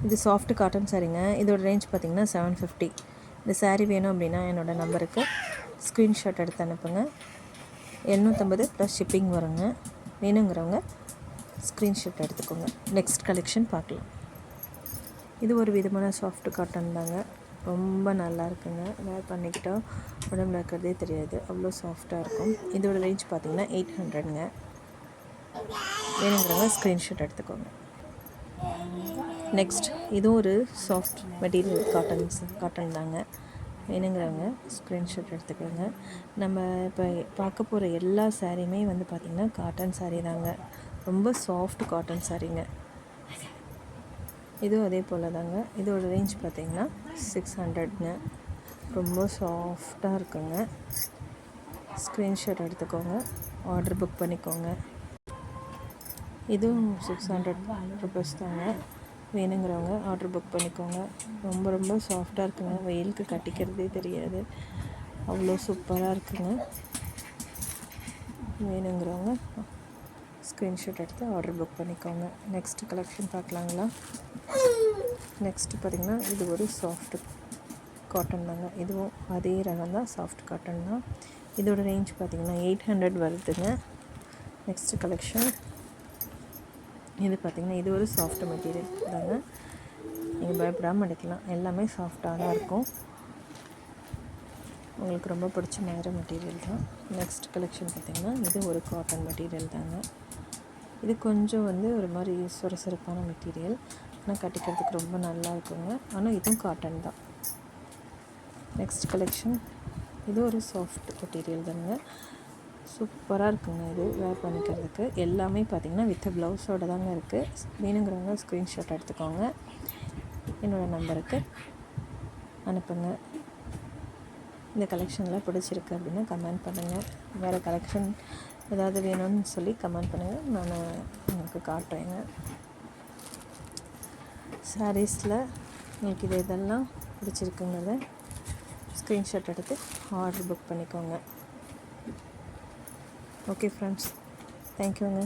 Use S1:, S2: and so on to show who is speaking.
S1: இது soft cotton சாரீங்க. இதோட range பார்த்திங்கன்னா 750. இந்த சாரீ வேணும் அப்படின்னா என்னோடய நம்பருக்கு ஸ்க்ரீன்ஷாட் எடுத்து அனுப்புங்க. 750 ப்ளஸ் ஷிப்பிங் வருங்க. வேணுங்கிறவங்க ஸ்க்ரீன்ஷாட் எடுத்துக்கோங்க. நெக்ஸ்ட் கலெக்ஷன் பார்க்கலாம். இது ஒரு விதமான சாஃப்ட் காட்டன் தாங்க. ரொம்ப நல்லா இருக்குங்க. வேர் பண்ணிக்கிட்டால் உடம்புல இருக்கிறதே தெரியாது, அவ்வளோ சாஃப்டாக இருக்கும். இதோட ரேஞ்ச் பார்த்திங்கன்னா 800ங்க. வேணுங்கிறவங்க ஸ்க்ரீன்ஷாட் எடுத்துக்கோங்க. நெக்ஸ்ட் இதுவும் ஒரு சாஃப்ட் மெட்டீரியல் காட்டன் தாங்க. வேணுங்கிறவங்க ஸ்க்ரீன்ஷாட் எடுத்துக்கோங்க. நம்ம இப்போ பார்க்க போகிற எல்லா சாரியுமே வந்து பார்த்திங்கன்னா காட்டன் சாரீ தாங்க. ரொம்ப சாஃப்ட் காட்டன் சாரீங்க. இதுவும் அதே போல் தாங்க. இதோட ரேஞ்ச் பார்த்திங்கன்னா 600ங்க. ரொம்ப சாஃப்டாக இருக்குங்க. ஸ்க்ரீன்ஷாட் எடுத்துக்கோங்க, ஆர்டர் புக் பண்ணிக்கோங்க. இதுவும் 600 ருபீஸ் தாங்க. வேணுங்கிறவங்க ஆர்டர் புக் பண்ணிக்கோங்க. ரொம்ப ரொம்ப சாஃப்டாக இருக்குங்க. வெயிலுக்கு கட்டிக்கிறதே தெரியாது, அவ்வளோ சூப்பராக இருக்குங்க. வேணுங்கிறவங்க ஸ்க்ரீன்ஷாட் எடுத்து ஆர்டர் புக் பண்ணிக்கோங்க. நெக்ஸ்ட் கலெக்ஷன் பார்க்கலாங்களா? நெக்ஸ்ட்டு பார்த்திங்கன்னா இது ஒரு சாஃப்ட் காட்டன் தாங்க. இதுவும் அதே ரகம் தான், சாஃப்ட் காட்டன் தான். இதோட ரேஞ்ச் பார்த்திங்கன்னா 800 வருதுங்க. நெக்ஸ்ட்டு கலெக்ஷன் இது பார்த்திங்கன்னா இது ஒரு சாஃப்ட் மெட்டீரியல் தாங்க. நீங்கள் பயப்படாமல் எடுக்கலாம். எல்லாமே சாஃப்டாக தான் இருக்கும். உங்களுக்கு ரொம்ப பிடிச்ச மாதிரி மெட்டீரியல் தான். நெக்ஸ்ட் கலெக்ஷன் பார்த்திங்கன்னா இது ஒரு காட்டன் மெட்டீரியல் தாங்க. இது கொஞ்சம் வந்து ஒரு மாதிரி சுரசுரப்பான மெட்டீரியல், ஆனால் கட்டிக்கிறதுக்கு ரொம்ப நல்லா இருக்குங்க. ஆனால் இதுவும் காட்டன் தான். நெக்ஸ்ட் கலெக்ஷன் இது ஒரு சாஃப்ட் மெட்டீரியல் தாங்க. சூப்பராக இருக்குங்க. இது வேர் பண்ணிக்கிறதுக்கு எல்லாமே பார்த்திங்கன்னா வித் ப்ளவுஸோடு தாங்க இருக்குது. வேணுங்கிறவங்க ஸ்க்ரீன்ஷாட் எடுத்துக்கோங்க, என்னோடய நம்பருக்கு அனுப்புங்க. இந்த கலெக்ஷன்லாம் பிடிச்சிருக்கு அப்படின்னா கமெண்ட் பண்ணுங்கள். வேறு கலெக்ஷன் ஏதாவது வேணும்னு சொல்லி கமெண்ட் பண்ணுங்கள், நான் உங்களுக்கு காட்டுறேங்க. சாரீஸில் உங்களுக்கு இதெல்லாம் பிடிச்சிருக்குங்கிறத ஸ்க்ரீன்ஷாட் எடுத்து ஆர்டர் புக் பண்ணிக்கோங்க. ஓகே ஃப்ரெண்ட்ஸ், தேங்க்யூங்க.